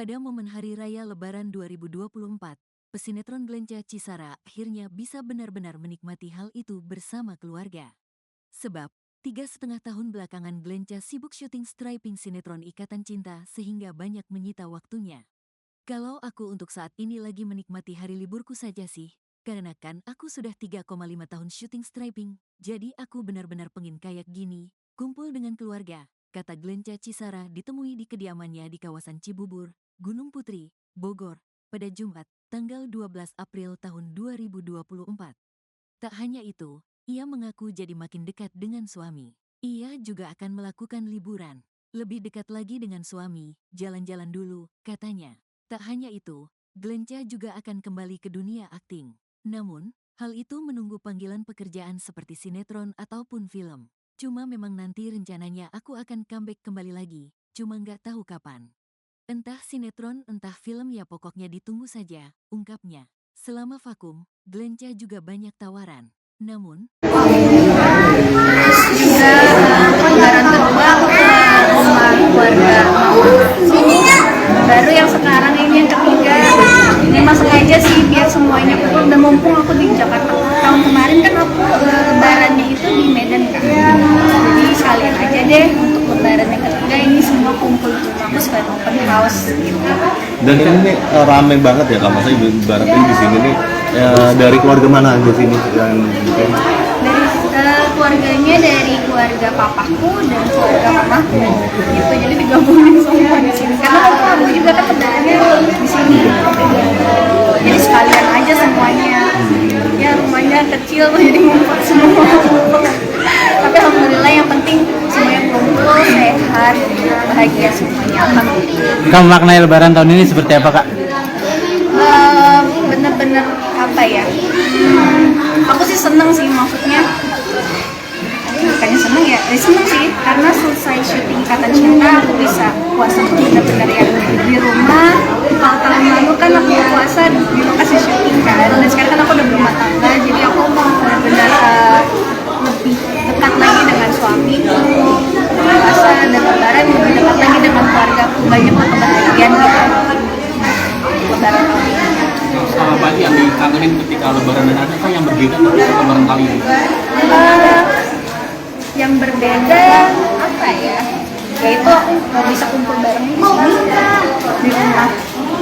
Pada momen Hari Raya Lebaran 2024, pesinetron Glenca Cisara akhirnya bisa benar-benar menikmati hal itu bersama keluarga. Sebab, 3,5 tahun belakangan Glenca sibuk syuting striping sinetron Ikatan Cinta sehingga banyak menyita waktunya. Kalau aku untuk saat ini lagi menikmati hari liburku saja sih, karena kan aku sudah 3,5 tahun syuting striping, jadi aku benar-benar pengen kayak gini, kumpul dengan keluarga, kata Glenca Cisara ditemui di kediamannya di kawasan Cibubur, Gunung Putri, Bogor, pada Jumat, tanggal 12 April tahun 2024. Tak hanya itu, ia mengaku jadi makin dekat dengan suami. Ia juga akan melakukan liburan. Lebih dekat lagi dengan suami, jalan-jalan dulu, katanya. Tak hanya itu, Glenca juga akan kembali ke dunia akting. Namun, hal itu menunggu panggilan pekerjaan seperti sinetron ataupun film. Cuma memang nanti rencananya aku akan comeback kembali lagi, cuma nggak tahu kapan. Entah sinetron, entah film ya pokoknya ditunggu saja, ungkapnya. Selama vakum, Glenca juga banyak tawaran. Namun, juga lebaran kedua aku ke rumah keluarga mama sini, baru yang sekarang ini yang ketiga. Ini masuk aja sih biar semuanya kumpul, dan mumpung aku di Jakarta. Tahun kemarin kan aku lebarannya itu di Medan kan, jadi sekalian aja deh untuk lebaran yang ketiga ini semua kumpul di rumah aku sekalian open house gitu. Dan ini rame banget ya Kak, masa ibaratnya di sini nih dari keluarga mana aja sini yang bikin? Dari keluarganya dari keluarga papaku dan keluarga mamaku gitu, jadi digabungin semua di sini karena aku juga kan lebarannya di sini, jadi sekalian aja semuanya. Ya rumahnya kecil jadi ngumpul semua, tapi alhamdulillah yang penting semuanya kumpul sehat bahagia semuanya, alhamdulillah. Kamu maknai lebaran tahun ini seperti apa Kak? Bener-bener apa ya, aku sih seneng sih, maksudnya bukannya seneng ya, seneng sih karena selesai syuting Ikatan Cinta aku bisa puasa bener-bener ya di rumah. Kalau tahun lalu kan aku puasa di lokasi syuting kan, dan sekarang kan aku udah berumah tangga, jadi aku mau bener-bener lebih dekat lagi dengan suamiku, puasa dan lebaran lebih dekat lagi dengan keluargaku, banyak kebahagiaan gitu lebaran tahun ini. Apa sih yang dikangenin ketika lebaran, dan apa yang berbeda dari lebaran kali ini? Yang berbeda apa ya? Yaitu aku nggak bisa kumpul bareng di sini di rumah.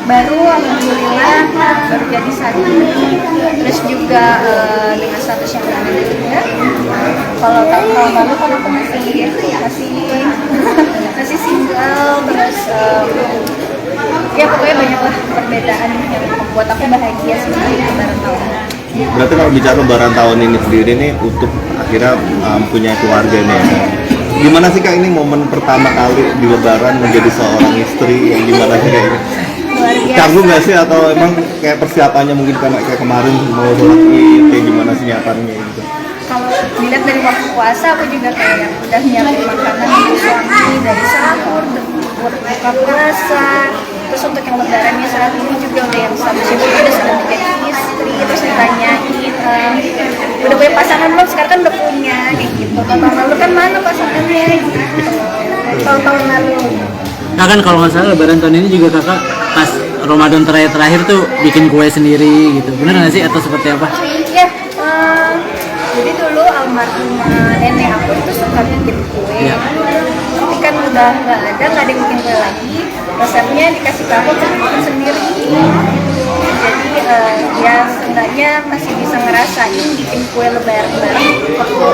Baru alhamdulillah baru jadi satu. Terus juga dengan status yang ada juga. Kalau tahun lalu kan aku masih single, terus ya pokoknya banyaklah perbedaan yang membuat aku bahagia sendiri di lebaran tahun ini. Berarti kalau bicara lebaran tahun ini sendiri nih untuk akhirnya punya keluarga nih ya. Gimana sih Kak, ini momen pertama kali di lebaran menjadi seorang istri, yang gimana sih kayaknya? Canggung nggak sih, atau emang kayak persiapannya mungkin karena kayak kemarin mau sholat Id, kayak gimana sih nyiapannya gitu? Kalau dilihat dari waktu puasa, aku juga kayak udah nyiapin makanan untuk suami dari sahur, buka puasa. Terus untuk yang lebarannya saat ini juga udah yang statusnya udah sudah menjadi istri, terus ditanyain udah punya pasangan belum, sekarang kan udah punya kayak gitu. Tahun lalu kan mana pasangannya gitu, tahun lalu. Nah kan kalau nggak salah lebaran tahun ini juga kakak pas Ramadan terakhir tuh bikin kue sendiri gitu, bener nggak sih atau seperti apa? Iya, jadi dulu almarhumah nenek aku itu suka bikin kue, tapi kan udah nggak ada yang bikin kue lagi. Resepnya dikasih ke aku untuk bikin sendiri. Jadi ya seenggaknya masih bisa ngerasain bikin kue lebaran bareng waktu